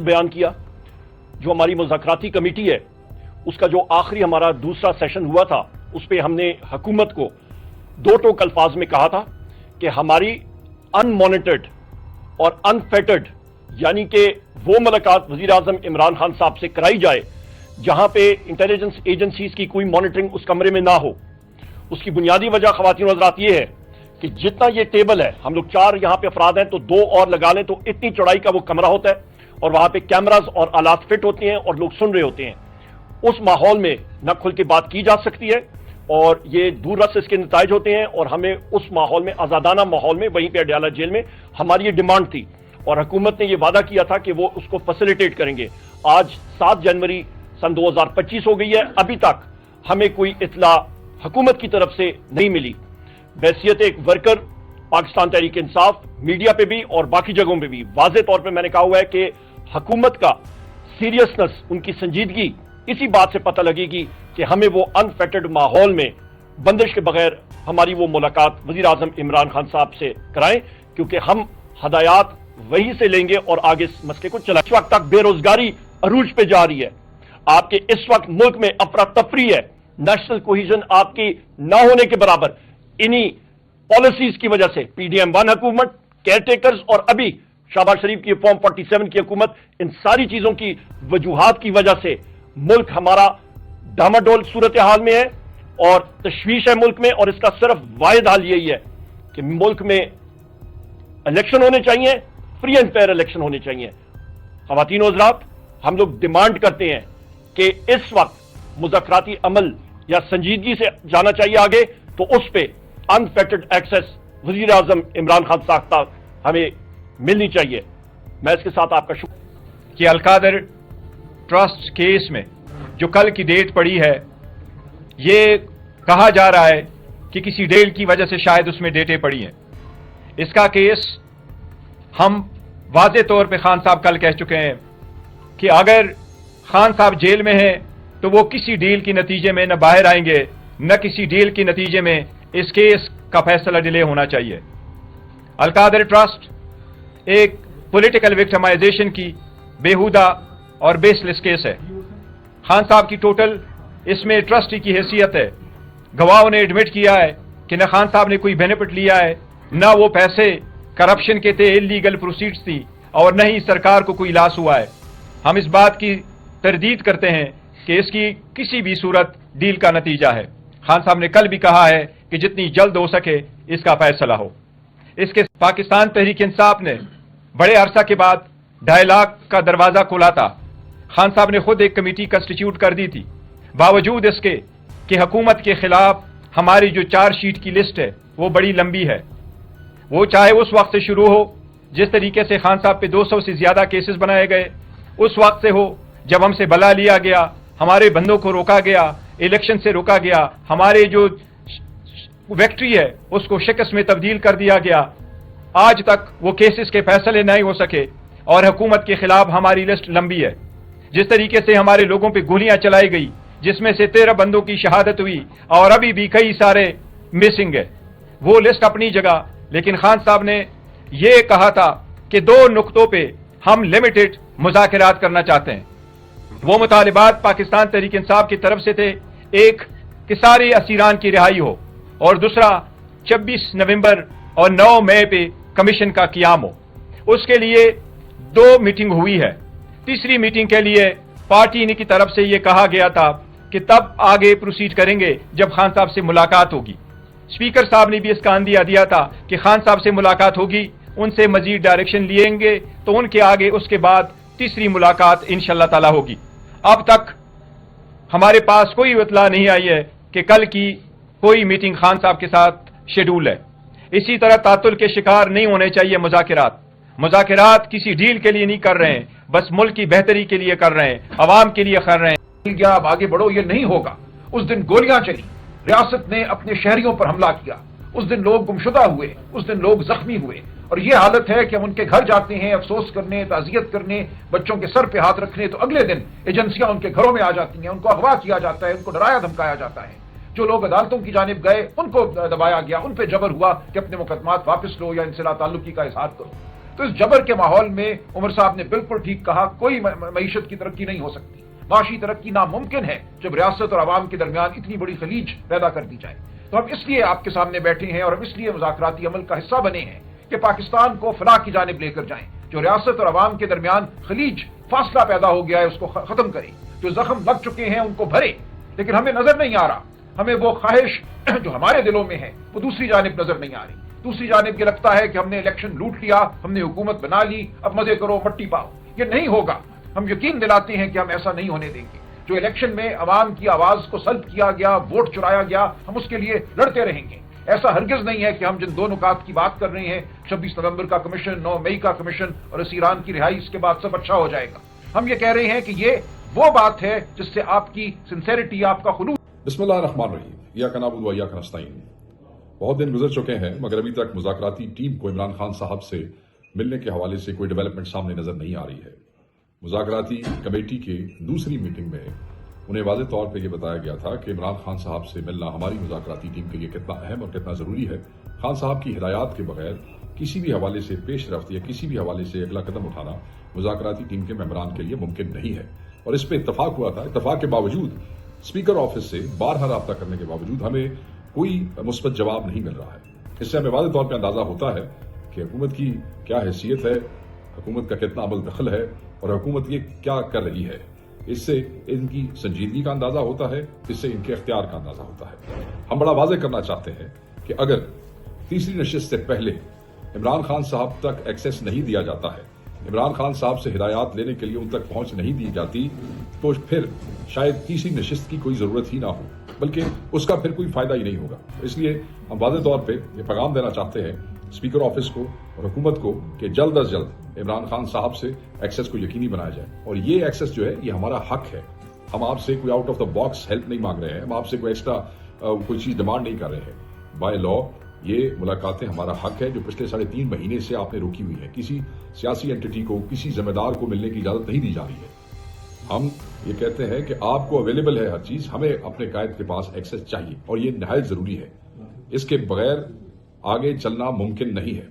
بیان کیا. جو ہماری مذاکراتی کمیٹی ہے اس کا جو آخری ہمارا دوسرا سیشن ہوا تھا اس پہ ہم نے حکومت کو دو ٹوک الفاظ میں کہا تھا کہ ہماری ان مانیٹرڈ اور انفیٹرڈ یعنی کہ وہ ملاقات وزیر اعظم عمران خان صاحب سے کرائی جائے جہاں پہ انٹیلیجنس ایجنسیز کی کوئی مانیٹرنگ اس کمرے میں نہ ہو. اس کی بنیادی وجہ خواتین و حضرات یہ ہے کہ جتنا یہ ٹیبل ہے ہم لوگ 4 یہاں پہ افراد ہیں تو 2 اور لگا لیں تو اتنی چوڑائی کا وہ کمرہ ہوتا ہے اور وہاں پہ کیمراز اور آلات فٹ ہوتے ہیں اور لوگ سن رہے ہوتے ہیں. اس ماحول میں نہ کھل کے بات کی جا سکتی ہے اور یہ دور رس اس کے نتائج ہوتے ہیں اور ہمیں اس ماحول میں آزادانہ ماحول میں وہیں پہ اڈیالہ جیل میں ہماری یہ ڈیمانڈ تھی اور حکومت نے یہ وعدہ کیا تھا کہ وہ اس کو فیسیلیٹیٹ کریں گے. آج 7 جنوری سن 2025 ہو گئی ہے, ابھی تک ہمیں کوئی اطلاع حکومت کی طرف سے نہیں ملی. بحیثیت ایک ورکر پاکستان تحریک انصاف میڈیا پہ بھی اور باقی جگہوں پہ بھی واضح طور پہ میں نے کہا ہوا ہے کہ حکومت کا سیریسنس, ان کی سنجیدگی اسی بات سے پتہ لگے گی کہ ہمیں وہ انفیٹرڈ ماحول میں بندش کے بغیر ہماری وہ ملاقات وزیر اعظم عمران خان صاحب سے کرائیں, کیونکہ ہم ہدایات وہی سے لیں گے اور آگے اس مسئلے کو چلائیں. اس وقت تک بے روزگاری عروج پہ جا رہی ہے. آپ کے اس وقت ملک میں افراتفری ہے, نیشنل کوہیژن آپ کی نہ ہونے کے برابر. انہی پالیسیز کی وجہ سے پی ڈی ایم 1 حکومت, کیئر ٹیکرز اور ابھی شہباز شریف کی فارم 47 کی حکومت, ان ساری چیزوں کی وجوہات کی وجہ سے ملک ہمارا ڈاماڈول صورتحال میں ہے اور تشویش ہے ملک میں. اور اس کا صرف واحد حل یہی ہے کہ ملک میں الیکشن ہونے چاہیے, فری اینڈ فیئر الیکشن ہونے چاہیے. خواتین و حضرات, ہم لوگ ڈیمانڈ کرتے ہیں کہ اس وقت مذاکراتی عمل یا سنجیدگی سے جانا چاہیے آگے, تو اس پہ انفیٹرڈ ایکسس وزیر اعظم عمران خان صاحب ہمیں ملنی چاہیے. میں اس کے ساتھ آپ کا شکریہ. کہ القادر ٹرسٹ کیس میں جو کل کی ڈیٹ پڑی ہے, یہ کہا جا رہا ہے کہ کسی ڈیل کی وجہ سے شاید اس میں ڈیٹیں پڑی ہیں. اس کا کیس ہم واضح طور پہ خان صاحب کل کہہ چکے ہیں کہ اگر خان صاحب جیل میں ہیں تو وہ کسی ڈیل کے نتیجے میں نہ باہر آئیں گے, نہ کسی ڈیل کے نتیجے میں اس کیس کا فیصلہ ڈیلے ہونا چاہیے. القادر ٹرسٹ ایک پولیٹیکل وکٹمائزیشن کی بےہودہ اور بیس لیس کیس ہے. خان صاحب کی ٹوٹل اس میں ٹرسٹی کی حیثیت ہے. گواہوں نے ایڈمٹ کیا ہے کہ نہ خان صاحب نے کوئی بینیفٹ لیا ہے, نہ وہ پیسے کرپشن کے تھے, انلیگل پروسیڈز تھی, اور نہ ہی سرکار کو کوئی لاس ہوا ہے. ہم اس بات کی تردید کرتے ہیں کہ اس کی کسی بھی صورت ڈیل کا نتیجہ ہے. خان صاحب نے کل بھی کہا ہے کہ جتنی جلد ہو سکے اس کا فیصلہ ہو. اس کے پاکستان تحریک انصاف نے بڑے عرصہ کے بعد 2.5 لاکھ کا دروازہ کھولا تھا. خان صاحب نے خود ایک کمیٹی کنسٹیٹیوٹ کر دی تھی, باوجود اس کے کہ حکومت کے خلاف ہماری جو 4 شیٹ کی لسٹ ہے وہ بڑی لمبی ہے. وہ چاہے اس وقت سے شروع ہو جس طریقے سے خان صاحب پہ 200 سے زیادہ کیسز بنائے گئے, اس وقت سے ہو جب ہم سے بلا لیا گیا, ہمارے بندوں کو روکا گیا, الیکشن سے روکا گیا, ہمارے جو وکٹری ہے اس کو شکست میں تبدیل کر دیا گیا, آج تک وہ کیسز کے فیصلے نہیں ہو سکے اور حکومت کے خلاف ہماری لسٹ لمبی ہے. جس طریقے سے ہمارے لوگوں پہ گولیاں چلائی گئی جس میں سے 13 بندوں کی شہادت ہوئی اور ابھی بھی کئی سارے مسنگ ہے, وہ لسٹ اپنی جگہ. لیکن خان صاحب نے یہ کہا تھا کہ 2 نقطوں پہ ہم لمیٹڈ مذاکرات کرنا چاہتے ہیں. وہ مطالبات پاکستان تحریک انصاف کی طرف سے تھے, ایک کہ سارے اسیران کی رہائی ہو, اور دوسرا 26 نومبر اور 9 مئی پہ کمیشن کا قیام ہو. اس کے لیے 2 میٹنگ ہوئی ہے. تیسری میٹنگ کے لیے پارٹی کی طرف سے یہ کہا گیا تھا کہ تب آگے پروسیڈ کریں گے جب خان صاحب سے ملاقات ہوگی. اسپیکر صاحب نے بھی اس کا اندیہ دیا تھا کہ خان صاحب سے ملاقات ہوگی, ان سے مزید ڈائریکشن لیں گے تو ان کے آگے اس کے بعد تیسری ملاقات انشاءاللہ تعالی ہوگی. اب تک ہمارے پاس کوئی اطلاع نہیں آئی ہے کہ کل کی کوئی میٹنگ خان صاحب کے ساتھ شیڈول ہے. اسی طرح تعطل کے شکار نہیں ہونے چاہیے مذاکرات. مذاکرات کسی ڈیل کے لیے نہیں کر رہے ہیں, بس ملک کی بہتری کے لیے کر رہے ہیں, عوام کے لیے کر رہے ہیں. کیا اب آگے بڑھو, یہ نہیں ہوگا. اس دن گولیاں چلی, ریاست نے اپنے شہریوں پر حملہ کیا, اس دن لوگ گمشدہ ہوئے, اس دن لوگ زخمی ہوئے, اور یہ حالت ہے کہ ہم ان کے گھر جاتے ہیں افسوس کرنے, تعزیت کرنے, بچوں کے سر پہ ہاتھ رکھنے, تو اگلے دن ایجنسیاں ان کے گھروں میں آ جاتی ہیں, ان کو اغوا کیا جاتا ہے, ان کو ڈرایا دھمکایا جاتا ہے. جو لوگ عدالتوں کی جانب گئے ان کو دبایا گیا, ان پہ جبر ہوا کہ اپنے مقدمات واپس لو یا ان سے لا تعلقی کا اظہار کرو. تو اس جبر کے ماحول میں عمر صاحب نے بالکل ٹھیک کہا، کوئی معیشت کی ترقی نہیں ہو سکتی، معاشی ترقی ناممکن ہے جب ریاست اور عوام کے درمیان اتنی بڑی خلیج پیدا کر دی جائے۔ تو ہم اس لیے آپ کے سامنے بیٹھے ہیں اور ہم اس لیے مذاکراتی عمل کا حصہ بنے ہیں کہ پاکستان کو فلاح کی جانب لے کر جائیں، جو ریاست اور عوام کے درمیان خلیج فاصلہ پیدا ہو گیا ہے اس کو ختم کریں، جو زخم لگ چکے ہیں ان کو بھرے۔ لیکن ہمیں نظر نہیں آ رہا، ہمیں وہ خواہش جو ہمارے دلوں میں ہے وہ دوسری جانب نظر نہیں آ رہی۔ دوسری جانب یہ لگتا ہے کہ ہم نے الیکشن لوٹ لیا، ہم نے حکومت بنا لی، اب مزے کرو مٹی پاؤ۔ یہ نہیں ہوگا، ہم یقین دلاتے ہیں کہ ہم ایسا نہیں ہونے دیں گے۔ جو الیکشن میں عوام کی آواز کو سلب کیا گیا، ووٹ چرایا گیا، ہم اس کے لیے لڑتے رہیں گے۔ ایسا ہرگز نہیں ہے کہ ہم جن دو نکات کی بات کر رہے ہیں، 26 نومبر کا کمیشن، 9 مئی کا کمیشن اور اس ایران کی رہائی، اس کے بعد سب اچھا ہو جائے گا۔ ہم یہ کہہ رہے ہیں کہ یہ وہ بات ہے جس سے آپ کی سنسیریٹی، آپ کا خلوص۔ بسم اللہ الرحمن الرحیم، ایاک نعبد و ایاک نستعین۔ بہت دن گزر چکے ہیں مگر ابھی تک مذاکراتی ٹیم کو عمران خان صاحب سے ملنے کے حوالے سے کوئی ڈیولپمنٹ سامنے نظر نہیں آ رہی ہے۔ مذاکراتی کمیٹی کی دوسری میٹنگ میں انہیں واضح طور پہ یہ بتایا گیا تھا کہ عمران خان صاحب سے ملنا ہماری مذاکراتی ٹیم کے لیے کتنا اہم اور کتنا ضروری ہے۔ خان صاحب کی ہدایات کے بغیر کسی بھی حوالے سے پیش رفت یا کسی بھی حوالے سے اگلا قدم اٹھانا مذاکراتی ٹیم کے ممبران کے لیے ممکن نہیں ہے، اور اس پہ اتفاق ہوا تھا۔ اتفاق کے باوجود اسپیکر آفس سے بارہا رابطہ کرنے کے باوجود ہمیں کوئی مثبت جواب نہیں مل رہا ہے۔ اس سے ہمیں واضح طور پہ اندازہ ہوتا ہے کہ حکومت کی کیا حیثیت ہے، حکومت کا کتنا عمل دخل ہے اور حکومت یہ کیا کر رہی ہے۔ اس سے ان کی سنجیدگی کا اندازہ ہوتا ہے، اس سے ان کے اختیار کا اندازہ ہوتا ہے۔ ہم بڑا واضح کرنا چاہتے ہیں کہ اگر تیسری نشست سے پہلے عمران خان صاحب تک ایکسیس نہیں دیا جاتا ہے، عمران خان صاحب سے ہدایات لینے کے لیے ان تک پہنچ نہیں دی جاتی، تو پھر شاید تیسری نشست کی کوئی ضرورت ہی نہ ہو، بلکہ اس کا پھر کوئی فائدہ ہی نہیں ہوگا۔ اس لیے ہم واضح طور پہ یہ پیغام دینا چاہتے ہیں اسپیکر آفس کو اور حکومت کو کہ جلد از جلد عمران خان صاحب سے ایکسیس کو یقینی بنایا جائے، اور یہ ایکسیس جو ہے یہ ہمارا حق ہے۔ ہم آپ سے کوئی out of the box help نہیں مانگ رہے ہیں، ہم آپ سے کوئی ایکسٹرا کوئی چیز ڈیمانڈ نہیں کر رہے ہیں۔ بائی لا یہ ملاقاتیں ہمارا حق ہے جو پچھلے 3.5 مہینے سے آپ نے روکی ہوئی ہے۔ کسی سیاسی اینٹی کو، کسی ذمہ دار کو ملنے کی اجازت نہیں دی جا رہی ہے۔ ہم یہ کہتے ہیں کہ آپ کو اویلیبل ہے ہر چیز، ہمیں اپنے قائد کے پاس ایکسیس چاہیے، اور یہ نہایت ضروری ہے۔ اس کے بغیر آگے چلنا ممکن نہیں ہے۔